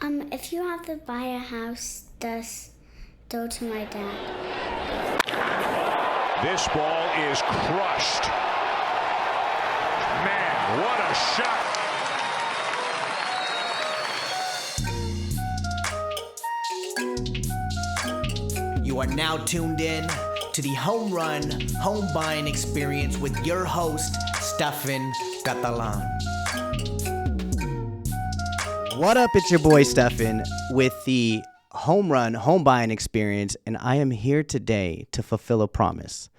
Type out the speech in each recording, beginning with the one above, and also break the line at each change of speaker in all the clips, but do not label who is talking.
If you have to buy a house, just go to my dad.
This ball is crushed. Man, what a shot.
You are now tuned in to the Home Run Home Buying Experience with your host, Stefan Catalan. What up? It's your boy Stefan with the Home Run Home Buying Experience, and I am here today to fulfill a promise,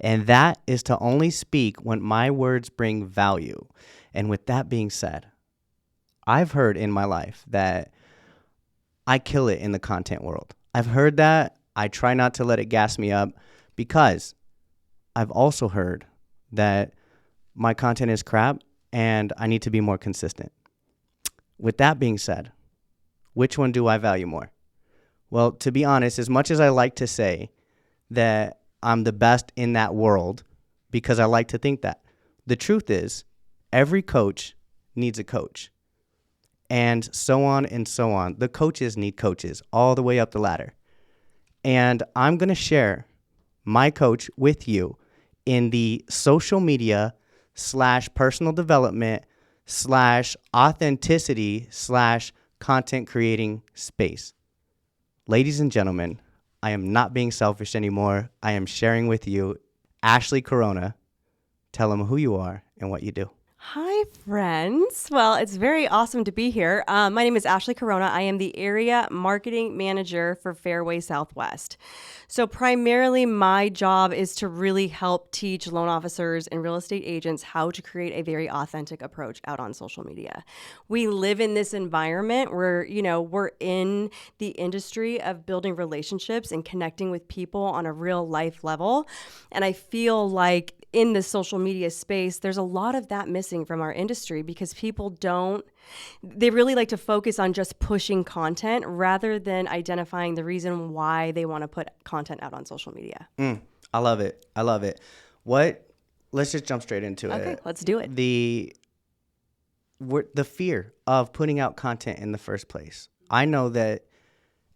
and that is to only speak when my words bring value. And with that being said, I've heard in my life that I kill it in the content world. I've heard that. I try not to let it gas me up because I've also heard that my content is crap and I need to be more consistent. With that being said, which one do I value more? Well, to be honest, as much as I like to say that I'm the best in that world because I like to think that, the truth is every coach needs a coach, and so on and so on. The coaches need coaches all the way up the ladder. And I'm going to share my coach with you in the social media / personal development / authenticity / content creating space. Ladies and gentlemen, I am not being selfish anymore. I am sharing with you Ashley Corona. Tell them who you are and what you do.
Hi, friends. Well, it's very awesome to be here. My name is Ashley Corona. I am the area marketing manager for Fairway Southwest. So primarily my job is to really help teach loan officers and real estate agents how to create a very authentic approach out on social media. We live in this environment where, we're in the industry of building relationships and connecting with people on a real life level. And I feel like in the social media space, there's a lot of that missing from our industry because people they really like to focus on just pushing content rather than identifying the reason why they want to put content out on social media.
I love it. Let's just jump straight into it.
Okay, let's do it.
The fear of putting out content in the first place. I know that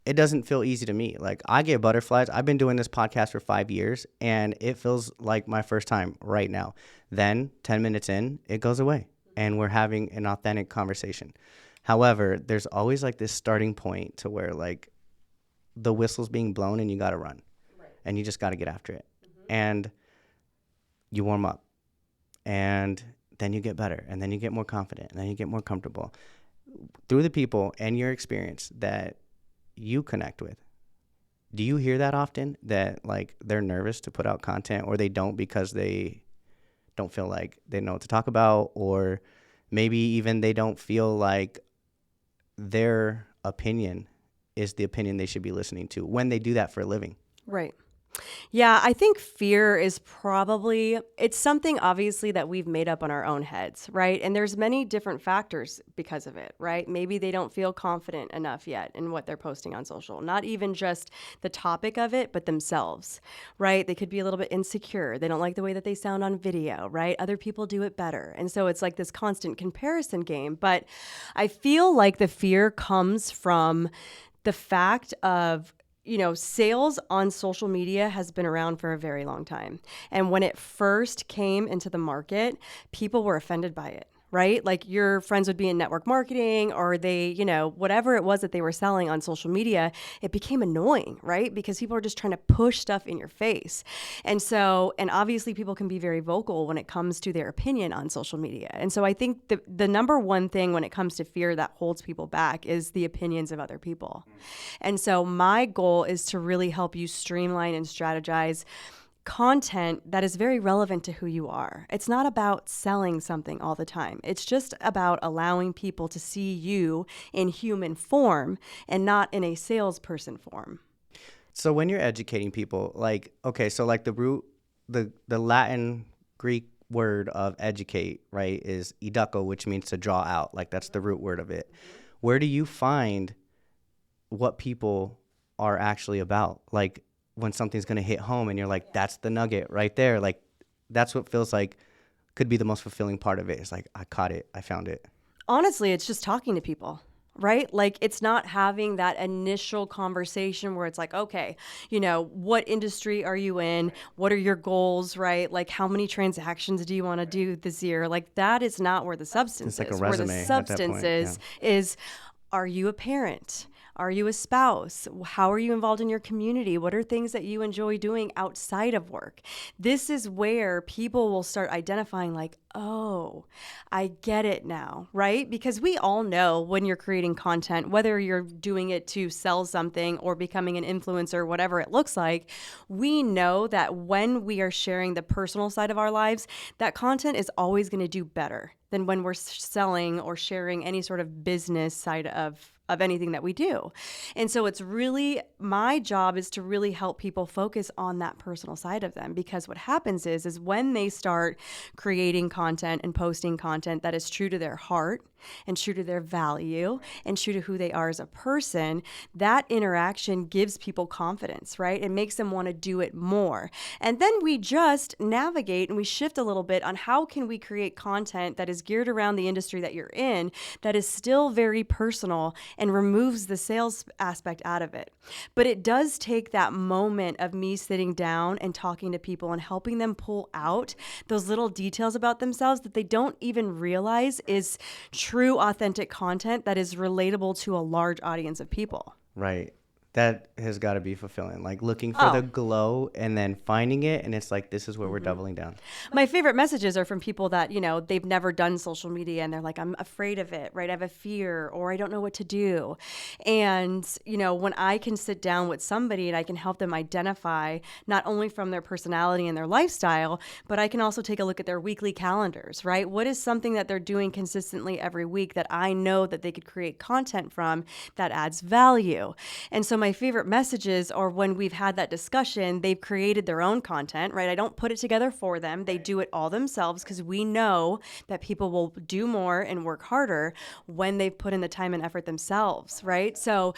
it doesn't feel easy to me. Like, I get butterflies. I've been doing this podcast for 5 years, and it feels like my first time right now. Then 10 minutes in, it goes away, and we're having an authentic conversation. However, there's always like this starting point to where like the whistle's being blown and you got to run, right, and you just got to get after it. Mm-hmm. And you warm up, and then you get better, and then you get more confident, and then you get more comfortable through the people and your experience that you connect with. Do you hear that often, that like they're nervous to put out content, or they don't because they don't feel like they know what to talk about, or maybe even they don't feel like their opinion is the opinion they should be listening to when they do that for a living?
Right. Yeah, I think fear is it's something obviously that we've made up on our own heads, right? And there's many different factors because of it, right? Maybe they don't feel confident enough yet in what they're posting on social, not even just the topic of it, but themselves, right? They could be a little bit insecure. They don't like the way that they sound on video, right? Other people do it better. And so it's like this constant comparison game. But I feel like the fear comes from the fact of sales on social media has been around for a very long time. And when it first came into the market, people were offended by it, right? Like your friends would be in network marketing or they, whatever it was that they were selling on social media, it became annoying, right? Because people are just trying to push stuff in your face. And obviously people can be very vocal when it comes to their opinion on social media. And so I think the number one thing when it comes to fear that holds people back is the opinions of other people. And so my goal is to really help you streamline and strategize content that is very relevant to who you are. It's not about selling something all the time. It's just about allowing people to see you in human form and not in a salesperson form.
So when you're educating people, like, okay, so like the Latin Greek word of educate, right, is educo, which means to draw out. Like that's the root word of it. Where do you find what people are actually about? Like when something's going to hit home and you're like, that's the nugget right there. Like that's what feels like could be the most fulfilling part of it. It's like, I caught it. I found it.
Honestly, it's just talking to people. right? Like it's not having that initial conversation where it's like, okay, what industry are you in? What are your goals, right? Like how many transactions do you want to do this year? Like that is not where the substance
It's like a
is. Where the
resume at that
substance
point,
is, are you a parent? Are you a spouse? How are you involved in your community? What are things that you enjoy doing outside of work? This is where people will start identifying like, oh, I get it now, right? Because we all know when you're creating content, whether you're doing it to sell something or becoming an influencer, whatever it looks like, we know that when we are sharing the personal side of our lives, that content is always going to do better than when we're selling or sharing any sort of business side of anything that we do. And so it's really, my job is to really help people focus on that personal side of them, because what happens is when they start creating content and posting content that is true to their heart and true to their value and true to who they are as a person, that interaction gives people confidence, right? It makes them want to do it more. And then we just navigate and we shift a little bit on how can we create content that is geared around the industry that you're in, that is still very personal and removes the sales aspect out of it. But it does take that moment of me sitting down and talking to people and helping them pull out those little details about themselves that they don't even realize is true, authentic content that is relatable to a large audience of people.
Right. That has got to be fulfilling. Like looking for the glow and then finding it. And it's like, this is where we're doubling down.
My favorite messages are from people that, they've never done social media and they're like, I'm afraid of it, right? I have a fear or I don't know what to do. And, when I can sit down with somebody and I can help them identify not only from their personality and their lifestyle, but I can also take a look at their weekly calendars, right? What is something that they're doing consistently every week that I know that they could create content from that adds value? And so my favorite messages are when we've had that discussion, they've created their own content, right? I don't put it together for them. They do it all themselves because we know that people will do more and work harder when they've put in the time and effort themselves, right? So,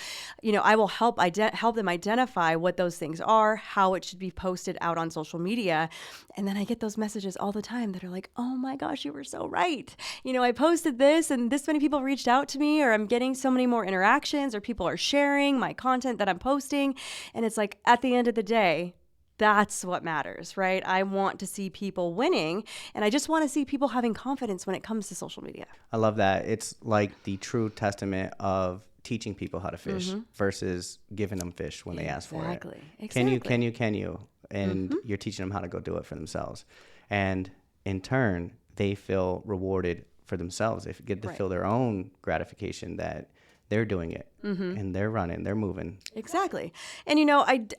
I will help them identify what those things are, how it should be posted out on social media. And then I get those messages all the time that are like, oh my gosh, you were so right. I posted this and this many people reached out to me, or I'm getting so many more interactions, or people are sharing my content that I'm posting. And it's like, at the end of the day, that's what matters, right? I want to see people winning, and I just want to see people having confidence when it comes to social media.
I love that. It's like the true testament of teaching people how to fish versus giving them fish when they ask for it.
Exactly.
Can you? And you're teaching them how to go do it for themselves. And in turn, they feel rewarded for themselves. They get to feel their own gratification that they're doing it and they're running, they're moving.
Exactly. And,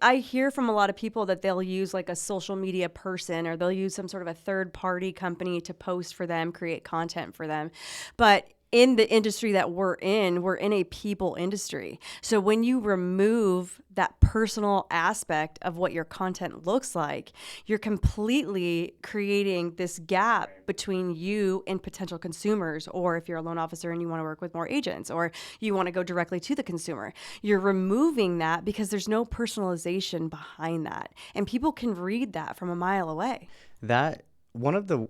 I hear from a lot of people that they'll use like a social media person, or they'll use some sort of a third party company to post for them, create content for them. But in the industry that we're in a people industry. So when you remove that personal aspect of what your content looks like, you're completely creating this gap between you and potential consumers. Or if you're a loan officer and you want to work with more agents, or you want to go directly to the consumer, you're removing that because there's no personalization behind that. And people can read that from a mile away.
That one of the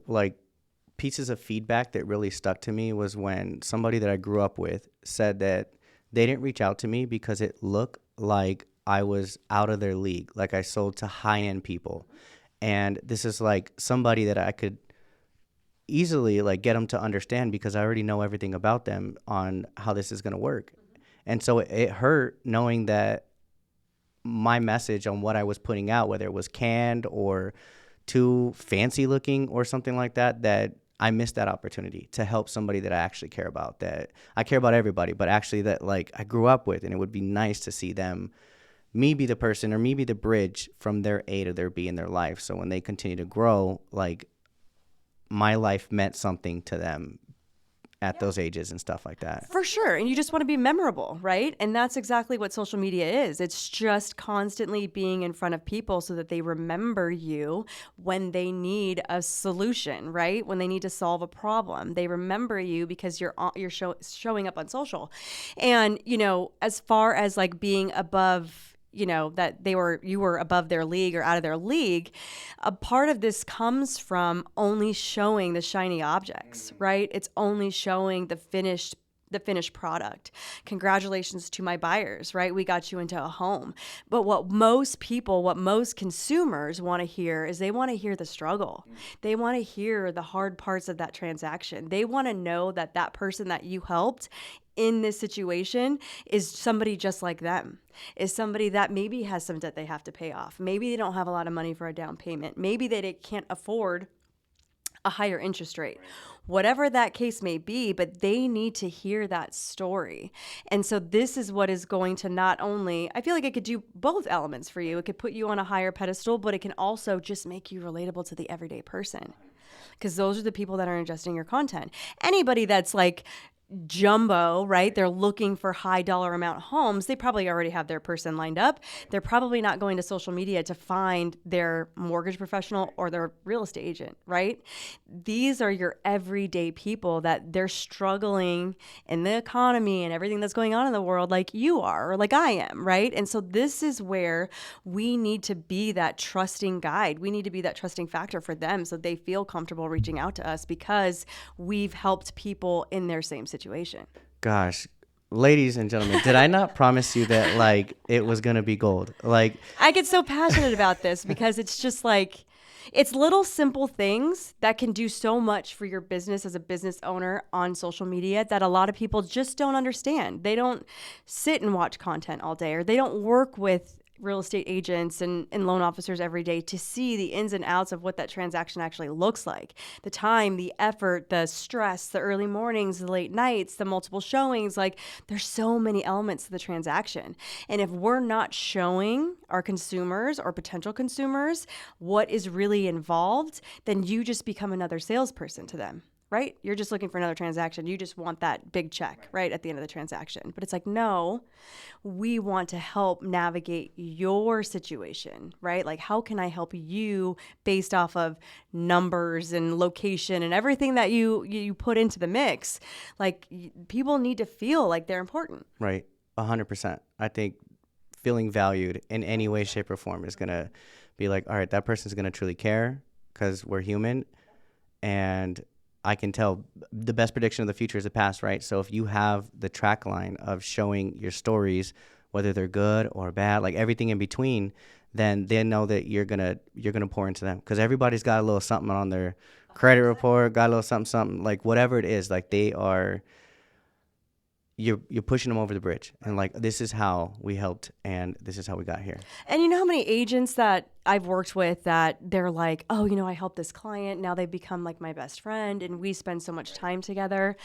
pieces of feedback that really stuck to me was when somebody that I grew up with said that they didn't reach out to me because it looked like I was out of their league, like I sold to high-end people. And this is like somebody that I could easily get them to understand because I already know everything about them on how this is going to work. And so it hurt knowing that my message on what I was putting out, whether it was canned or too fancy looking or something like that, that I missed that opportunity to help somebody that I actually care about, that I care about everybody, but actually that I grew up with. And it would be nice to see them, me be the person or me be the bridge from their A to their B in their life. So when they continue to grow, my life meant something to them at those ages and stuff like that.
For sure. And you just want to be memorable, right? And that's exactly what social media is. It's just constantly being in front of people so that they remember you when they need a solution, right? When they need to solve a problem. They remember you because you're showing up on social. And, as far as being above, that you were above their league or out of their league, a part of this comes from only showing the shiny objects, right? It's only showing the finished the finished product. Congratulations to my buyers, right? We got you into a home. But what most consumers want to hear is they want to hear the struggle. They want to hear the hard parts of that transaction. They want to know that that person that you helped in this situation is somebody just like them, is somebody that maybe has some debt they have to pay off. Maybe they don't have a lot of money for a down payment. Maybe they can't afford a higher interest rate, whatever that case may be, but they need to hear that story. And so this is what is going to not only, I feel like it could do both elements for you. It could put you on a higher pedestal, but it can also just make you relatable to the everyday person, because those are the people that are ingesting your content. Anybody that's like jumbo, right? They're looking for high dollar amount homes. They probably already have their person lined up. They're probably not going to social media to find their mortgage professional or their real estate agent, right? These are your everyday people that they're struggling in the economy and everything that's going on in the world like you are, or like I am, right? And so this is where we need to be that trusting guide. We need to be that trusting factor for them so they feel comfortable reaching out to us because we've helped people in their same situation.
Gosh, ladies and gentlemen, did I not promise you that like it was gonna be gold? Like,
I get so passionate about this because it's just like, it's little simple things that can do so much for your business as a business owner on social media that a lot of people just don't understand. They don't sit and watch content all day, or they don't work with real estate agents and loan officers every day to see the ins and outs of what that transaction actually looks like. The time, the effort, the stress, the early mornings, the late nights, the multiple showings, like there's so many elements to the transaction. And if we're not showing our consumers or potential consumers what is really involved, then you just become another salesperson to them. Right? You're just looking for another transaction. You just want that big check, right, at the end of the transaction. But it's like, no, we want to help navigate your situation, right? Like, how can I help you based off of numbers and location and everything that you put into the mix? Like, people need to feel like they're important.
right, 100%. I think feeling valued in any way, shape, or form is gonna be like, all right, that person's gonna truly care because we're human, and I can tell the best prediction of the future is the past, right? So if you have the track line of showing your stories, whether they're good or bad, like everything in between, then they know that you're gonna pour into them, because everybody's got a little something on their credit report, got a little something, like whatever it is, like they are. You're pushing them over the bridge, and like, this is how we helped, and this is how we got here.
And you know how many agents that I've worked with that they're like, oh, I helped this client. Now they've become like my best friend and we spend so much time together.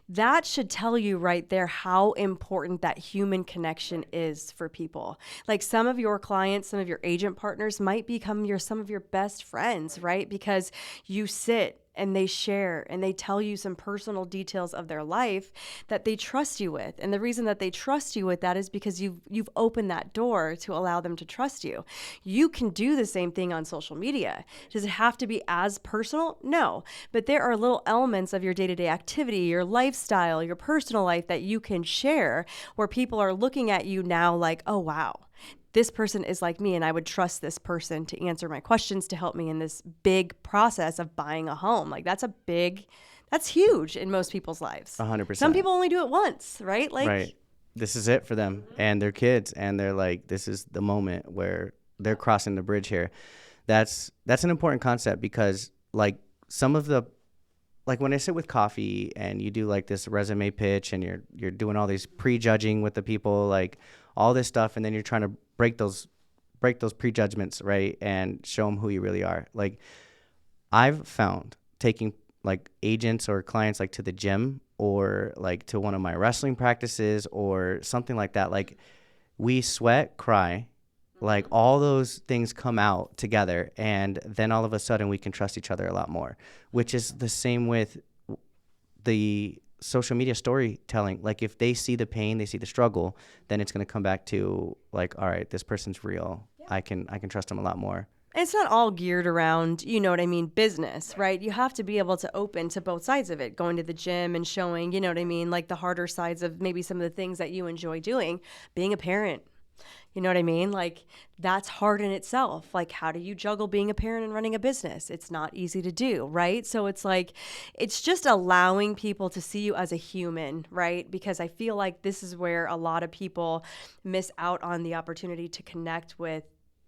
That should tell you right there how important that human connection is for people. Like, some of your clients, some of your agent partners might become some of your best friends, right? Because you sit and they share and they tell you some personal details of their life that they trust you with. And the reason that they trust you with that is because you've opened that door to allow them to trust you. You can do the same thing on social media. Does it have to be as personal? No. But there are little elements of your day-to-day activity, your lifestyle, your personal life that you can share where people are looking at you now like, oh, wow, this person is like me, and I would trust this person to answer my questions, to help me in this big process of buying a home. Like, that's huge in most people's lives.
100%.
Some people only do it once, right? Like,
right. This is it for them and their kids, and they're like, this is the moment where they're crossing the bridge here. That's an important concept, because like some of the, like when I sit with coffee and you do like this resume pitch and you're doing all these prejudging with the people, like all this stuff, and then you're trying to break those prejudgments, right, and show them who you really are. Like, I've found taking like agents or clients like to the gym or like to one of my wrestling practices or something like that, like we sweat, cry, like all those things come out together, and then all of a sudden we can trust each other a lot more, which is the same with the social media storytelling. Like, if they see the pain, they see the struggle, then it's going to come back to like, all right, this person's real. Yeah. I can trust them a lot more.
It's not all geared around, business, right? You have to be able to open to both sides of it, going to the gym and showing, like the harder sides of maybe some of the things that you enjoy doing, being a parent, You know what I mean? Like, that's hard in itself. Like, how do you juggle being a parent and running a business? It's not easy to do, right? So it's like, it's just allowing people to see you as a human, right? Because I feel like this is where a lot of people miss out on the opportunity to connect with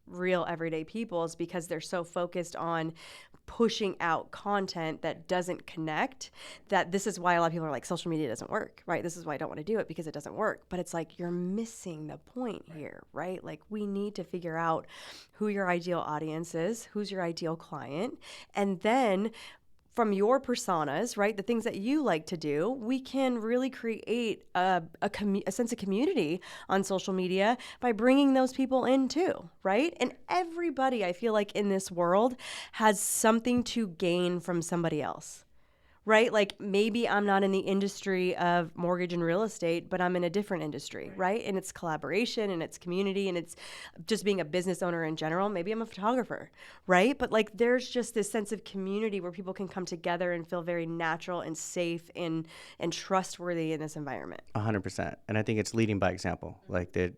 real everyday people, is because they're so focused on pushing out content that doesn't connect. That this is why a lot of people are like, social media doesn't work, right? This is why I don't want to do it, because it doesn't work. But it's like, you're missing the point here, right? Like, we need to figure out who your ideal audience is, who's your ideal client, and then from your personas, right, the things that you like to do, we can really create a sense of community on social media by bringing those people in too, right? And everybody, I feel like, in this world has something to gain from somebody else. Right? Like, maybe I'm not in the industry of mortgage and real estate, but I'm in a different industry, right? And it's collaboration and it's community and it's just being a business owner in general. Maybe I'm a photographer, right? But like, there's just this sense of community where people can come together and feel very natural and safe and trustworthy in this environment.
100%. And I think it's leading by example. Like, that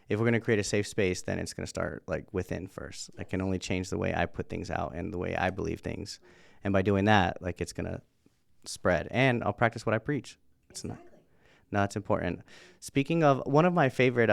if we're going to create a safe space, then it's going to start like within first. I can only change the way I put things out and the way I believe things. And by doing that, like, it's going to spread, and I'll practice what I preach. It's it's important. Speaking of, one of my favorite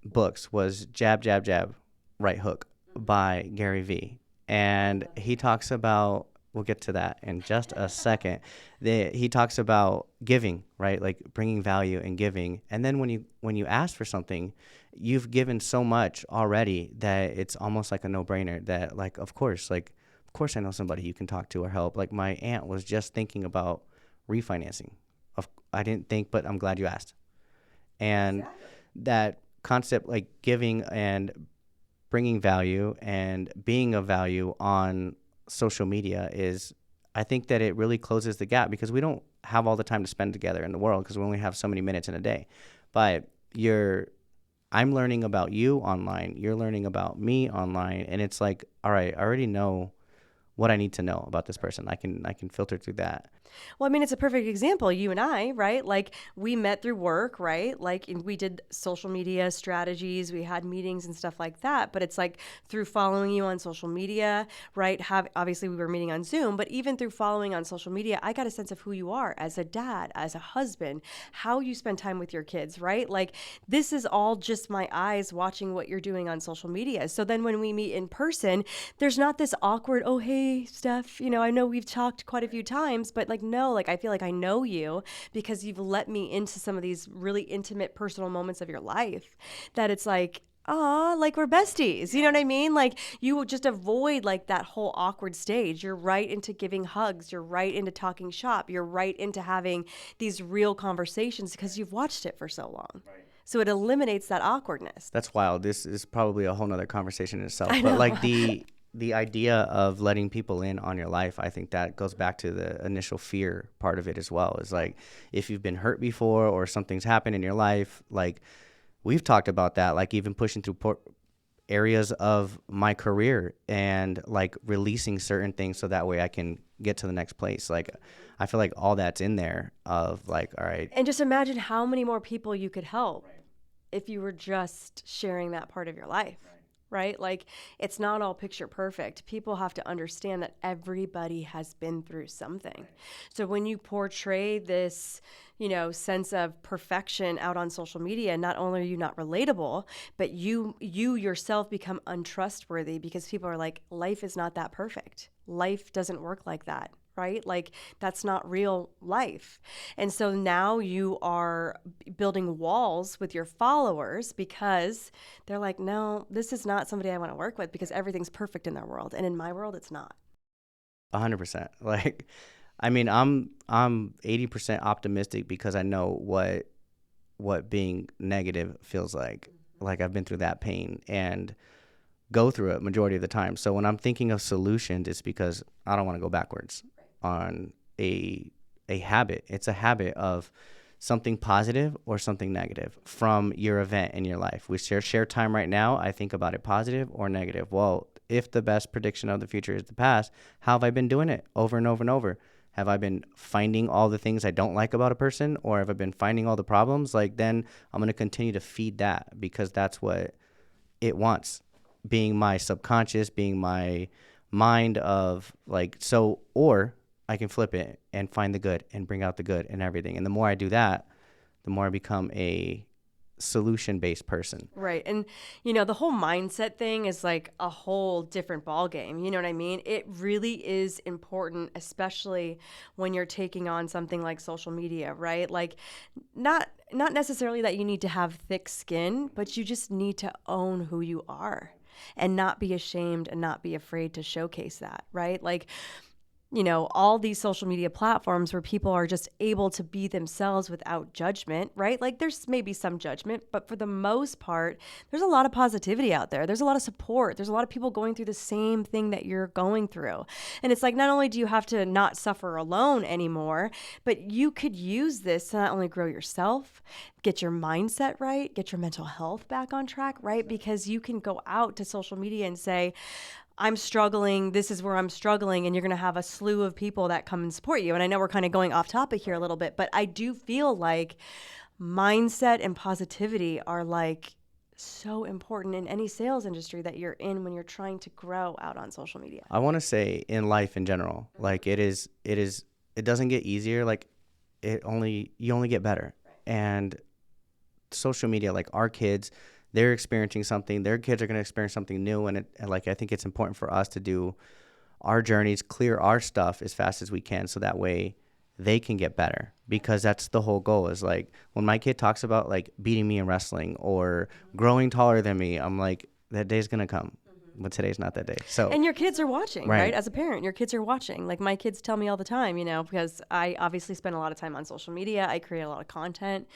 books was Jab, Jab, Jab, Right Hook by Gary Vee. And he talks about, we'll get to that in just a second. He talks about giving, right? Like, bringing value and giving. And then when you ask for something, you've given so much already that it's almost like a no-brainer that, like, of course I know somebody you can talk to or help. Like, my aunt was just thinking about refinancing. I didn't think, but I'm glad you asked. And that concept, like giving and bringing value and being of value on social media, is, I think that it really closes the gap, because we don't have all the time to spend together in the world, because we only have so many minutes in a day. But I'm learning about you online, you're learning about me online, and it's like, all right, I already know what I need to know about this person. I can filter through that.
Well, I mean, it's a perfect example. You and I, right? Like, we met through work, right? Like, we did social media strategies, we had meetings and stuff like that. But it's like, through following you on social media, right? Obviously we were meeting on Zoom, but even through following on social media, I got a sense of who you are as a dad, as a husband, how you spend time with your kids, right? Like, this is all just my eyes watching what you're doing on social media. So then when we meet in person, there's not this awkward, oh, hey, Steph, I know we've talked quite a few times, but like, no, like, I feel like I know you because you've let me into some of these really intimate personal moments of your life, that it's like, like, we're besties. You know what I mean? Like, you will just avoid like that whole awkward stage. You're right into giving hugs. You're right into talking shop. You're right into having these real conversations because you've watched it for so long. Right. So it eliminates that awkwardness.
That's wild. This is probably a whole nother conversation in itself. But like, the idea of letting people in on your life, I think that goes back to the initial fear part of it as well. Is like, if you've been hurt before or something's happened in your life, like, we've talked about that, like, even pushing through areas of my career and like releasing certain things so that way I can get to the next place. Like, I feel like all that's in there of like, all right.
And just imagine how many more people you could help if you were just sharing that part of your life. Right? Like, it's not all picture perfect. People have to understand that everybody has been through something. So when you portray this, sense of perfection out on social media, not only are you not relatable, but you yourself become untrustworthy, because people are like, life is not that perfect. Life doesn't work like that. Right? Like, that's not real life. And so now you are building walls with your followers because they're like, no, this is not somebody I want to work with, because everything's perfect in their world. And in my world, it's not.
100%. Like, I mean, I'm 80% optimistic because I know what being negative feels like. Like, I've been through that pain and go through it majority of the time. So when I'm thinking of solutions, it's because I don't want to go backwards on a habit. It's a habit of something positive or something negative from your event in your life. We share time right now. I think about it positive or negative. Well, if the best prediction of the future is the past, how have I been doing it over and over and over? Have I been finding all the things I don't like about a person, or have I been finding all the problems? Like, then I'm going to continue to feed that, because that's what it wants, being my subconscious, being my mind of like, so, or I can flip it and find the good and bring out the good and everything. And the more I do that, the more I become a solution-based person.
Right. And, you know, the whole mindset thing is like a whole different ball game. You know what I mean? It really is important, especially when you're taking on something like social media, right? Like not necessarily that you need to have thick skin, but you just need to own who you are and not be ashamed and not be afraid to showcase that, right? Like, you know, all these social media platforms where people are just able to be themselves without judgment, right? Like there's maybe some judgment, but for the most part, there's a lot of positivity out there. There's a lot of support. There's a lot of people going through the same thing that you're going through. And it's like, not only do you have to not suffer alone anymore, but you could use this to not only grow yourself, get your mindset right, get your mental health back on track, right? Because you can go out to social media and say, I'm struggling, this is where I'm struggling, and you're going to have a slew of people that come and support you. And I know we're kind of going off topic here a little bit, but I do feel like mindset and positivity are like so important in any sales industry that you're in when you're trying to grow out on social media.
I want to say in life in general, like it doesn't get easier. Like you only get better. And social media, like our kids, they're experiencing something, their kids are going to experience something new. And like, I think it's important for us to do our journeys, clear our stuff as fast as we can. So that way they can get better, because that's the whole goal. Is like when my kid talks about like beating me in wrestling or growing taller than me, I'm like, that day's going to come. But today's not that day. So,
and your kids are watching,
Right.
right? As a parent, your kids are watching. Like my kids tell me all the time, you know, because I obviously spend a lot of time on social media. I create a lot of content.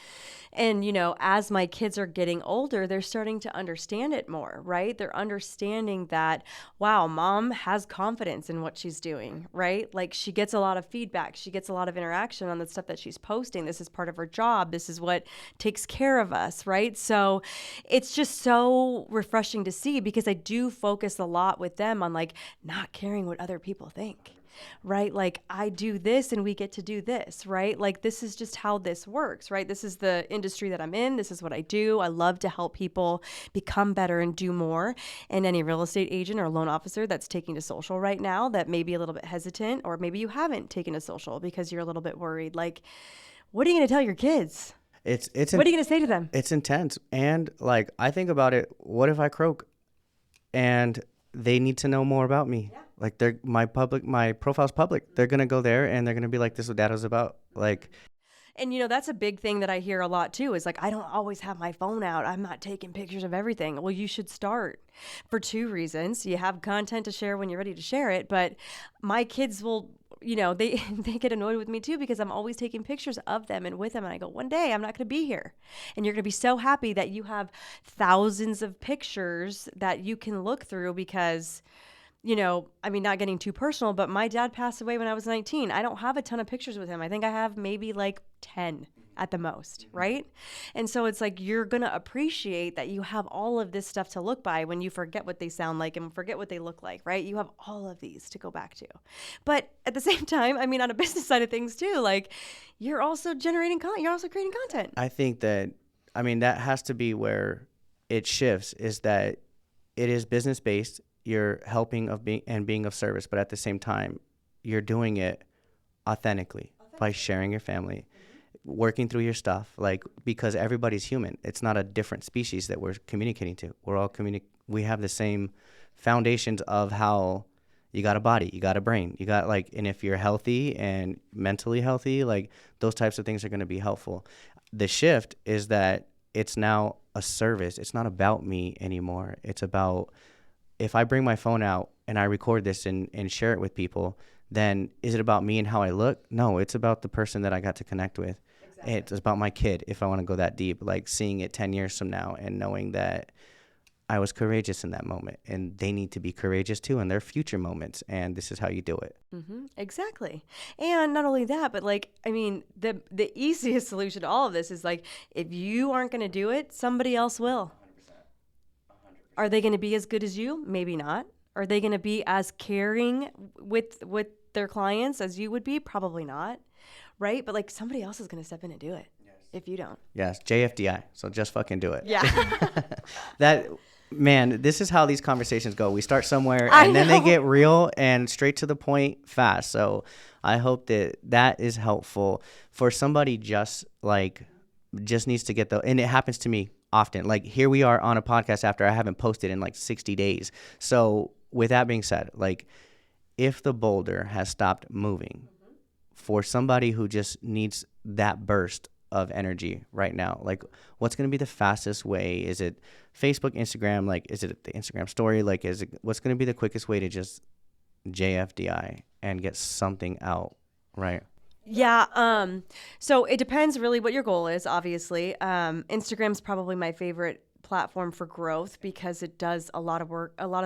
And, you know, as my kids are getting older, they're starting to understand it more, right? They're understanding that, wow, mom has confidence in what she's doing, right? Like she gets a lot of feedback. She gets a lot of interaction on the stuff that she's posting. This is part of her job. This is what takes care of us, right? So it's just so refreshing to see, because I do focus a lot with them on like not caring what other people think, right? Like I do this and we get to do this, right? Like this is just how this works, right? This is the industry that I'm in. This is what I do. I love to help people become better and do more. And any real estate agent or loan officer that's taking to social right now that may be a little bit hesitant, or maybe you haven't taken to social because you're a little bit worried, like, what are you going to tell your kids?
It's
What are you going to say to them?
It's intense. And like, I think about it, what if I croak and they need to know more about me? Yeah. Like my profile's public. They're going to go there and they're going to be like, this is what dad was about. Like,
and you know, that's a big thing that I hear a lot too, is like, I don't always have my phone out. I'm not taking pictures of everything. Well, you should start for two reasons. You have content to share when you're ready to share it, but my kids will, you know, they get annoyed with me too, because I'm always taking pictures of them and with them. And I go, one day I'm not going to be here. And you're going to be so happy that you have thousands of pictures that you can look through, because, you know, I mean, not getting too personal, but my dad passed away when I was 19. I don't have a ton of pictures with him. I think I have maybe like 10 at the most, right? And so it's like, you're going to appreciate that you have all of this stuff to look by when you forget what they sound like and forget what they look like, right? You have all of these to go back to. But at the same time, I mean, on a business side of things too, like you're also generating content, you're also creating content.
I think that, I mean, that has to be where it shifts, is that it is business based. You're helping being of service, but at the same time, you're doing it authentically by sharing your family, working through your stuff, like, because everybody's human. It's not a different species that we're communicating to. We're all we have the same foundations of how you got a body, you got a brain, you got like, and if you're healthy and mentally healthy, like those types of things are going to be helpful. The shift is that it's now a service. It's not about me anymore. It's about, if I bring my phone out and I record this and share it with people, then is it about me and how I look? No, it's about the person that I got to connect with. Exactly. It's about my kid, if I want to go that deep, like seeing it 10 years from now and knowing that I was courageous in that moment, and they need to be courageous too in their future moments. And this is how you do it.
Mm-hmm. Exactly. And not only that, but like, I mean, the easiest solution to all of this is like, if you aren't going to do it, somebody else will. 100%. Are they going to be as good as you? Maybe not. Are they going to be as caring with their clients as you would be? Probably not. Right? But like, somebody else is going to step in and do it. Yes. If you don't.
Yes. JFDI. So just fucking do it.
Yeah.
That Man, this is how these conversations go. We start somewhere
I
and then they
know.
get real and straight to the point fast. So I hope that is helpful for somebody just needs to get and it happens to me often. Like here we are on a podcast after I haven't posted in like 60 days. So with that being said, like if the boulder has stopped moving for somebody who just needs that burst of energy right now, like what's going to be the fastest way? Is it Facebook, Instagram? Like, is it the Instagram story? Like, what's going to be the quickest way to just JFDI and get something out, right?
Yeah. So it depends really what your goal is, obviously. Instagram's probably my favorite platform for growth because it does a lot of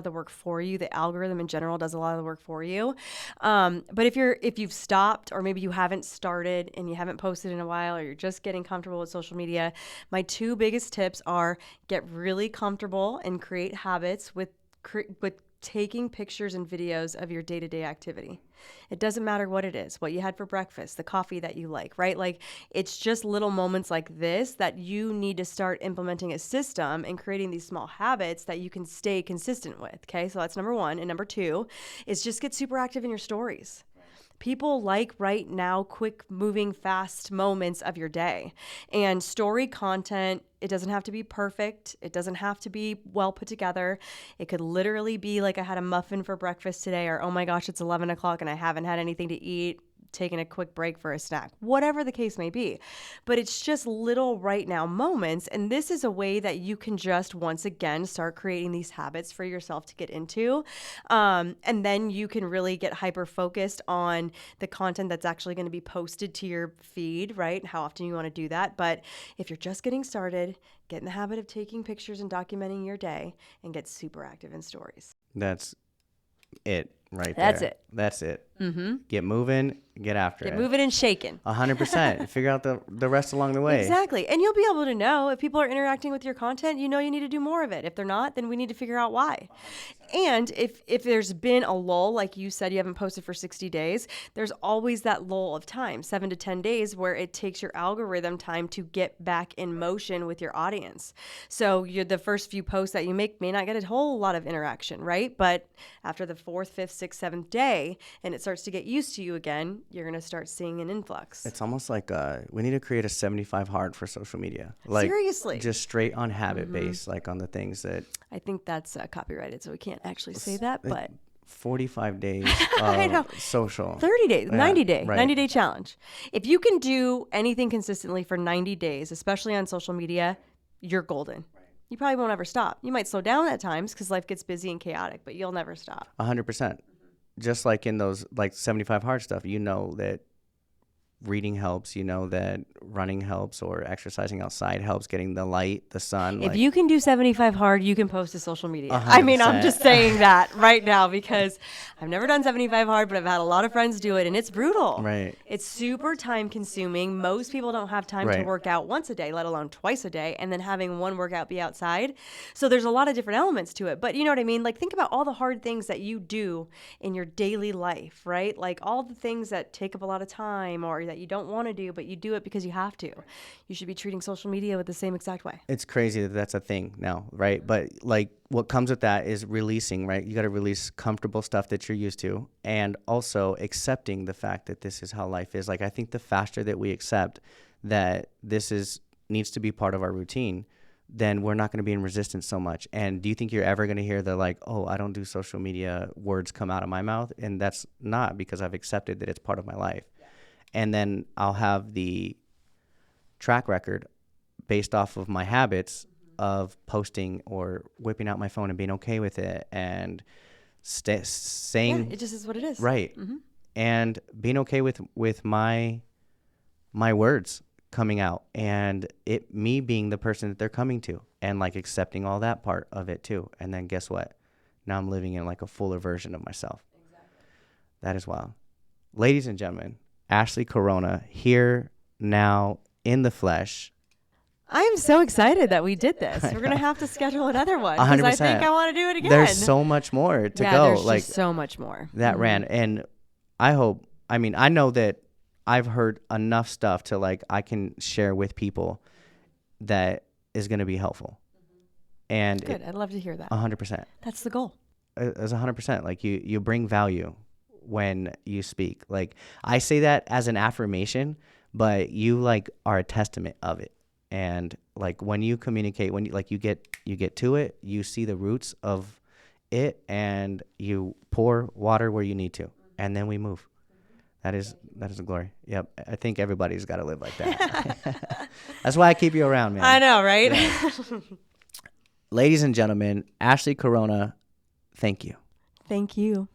the work for you. The algorithm in general does a lot of the work for you. But if you've stopped, or maybe you haven't started and you haven't posted in a while, or you're just getting comfortable with social media, my two biggest tips are get really comfortable and create habits with taking pictures and videos of your day-to-day activity. It doesn't matter what it is, what you had for breakfast, the coffee that you like, right? Like it's just little moments like this that you need to start implementing a system and creating these small habits that you can stay consistent with. Okay. So that's number one. And number two is just get super active in your stories. People like right now quick moving, fast moments of your day. And story content, it doesn't have to be perfect. It doesn't have to be well put together. It could literally be like I had a muffin for breakfast today, or oh my gosh, it's 11 o'clock and I haven't had anything to eat. Taking a quick break for a snack, whatever the case may be. But it's just little right now moments. And this is a way that you can just once again start creating these habits for yourself to get into. And then you can really get hyper focused on the content that's actually going to be posted to your feed, right? How often you want to do that. But if you're just getting started, get in the habit of taking pictures and documenting your day and get super active in stories.
That's it right
That's
there.
it.
That's it. Mm-hmm. Get moving, get after it.
Get moving and shaking.
100%. Figure out the rest along the way.
Exactly. And you'll be able to know if people are interacting with your content, you need to do more of it. If they're not, then we need to figure out why. And if there's been a lull, like you said, you haven't posted for 60 days, there's always that lull of time, 7 to 10 days, where it takes your algorithm time to get back in motion with your audience. So the first few posts that you make may not get a whole lot of interaction, right? But after the 4th, 5th, 6th, 7th day, and it starts to get used to you again, you're going to start seeing an influx.
It's almost like we need to create a 75 hard for social media. Like,
seriously.
Just straight on habit based, like on the things that.
I think that's copyrighted, so we can't actually say that, but
45 days
I know.
of social.
30 days, 90 day,
right.
90 day challenge. If you can do anything consistently for 90 days, especially on social media, you're golden. You probably won't ever stop. You might slow down at times because life gets busy and chaotic, but you'll never stop.
100%. Just like in those 75 hard stuff, that reading helps, that running helps, or exercising outside helps, getting the light, the sun.
If you can do 75 hard, you can post to social media.
100%.
I mean, I'm just saying that right now because I've never done 75 hard, but I've had a lot of friends do it, and it's brutal.
Right.
It's super time consuming. Most people don't have time to
Right.
work out once a day, let alone twice a day, and then having one workout be outside. So there's a lot of different elements to it. But you know what I mean? Like, think about all the hard things that you do in your daily life, right? Like all the things that take up a lot of time or that you don't want to do, but you do it because you have to. You should be treating social media with the same exact way.
It's crazy that that's a thing now, right? But what comes with that is releasing, right? You got to release comfortable stuff that you're used to, and also accepting the fact that this is how life is. Like, I think the faster that we accept that needs to be part of our routine, then we're not going to be in resistance so much. And do you think you're ever going to hear the oh, I don't do social media words come out of my mouth? And that's not, because I've accepted that it's part of my life. And then I'll have the track record based off of my habits of posting or whipping out my phone and being okay with it and saying,
Yeah, it just is what it is.
right.
Mm-hmm.
And being okay with my words coming out, and me being the person that they're coming to, and accepting all that part of it too. And then guess what? Now I'm living in a fuller version of myself. Exactly. That is wild. Ladies and gentlemen, Ashley Corona here now in the flesh.
I'm so excited that we did this. We're going to have to schedule another one because I
100%.
think I want to do it again.
There's so much more to
yeah,
go.
There's just so much more.
That ran. And I know that I've heard enough stuff to I can share with people that is going to be helpful. And
Good. I'd love to hear that.
100%.
That's the goal.
It's 100%. Like you bring value when you speak. Like I say that as an affirmation, but you like are a testament of it. And like when you communicate, when you get to it, you see the roots of it, and you pour water where you need to, and then we move. That is a glory. Yep. I think everybody's got to live like that. That's why I keep you around, man.
I know, right?
Yeah. Ladies and gentlemen, Ashley Corona, thank you.
Thank you.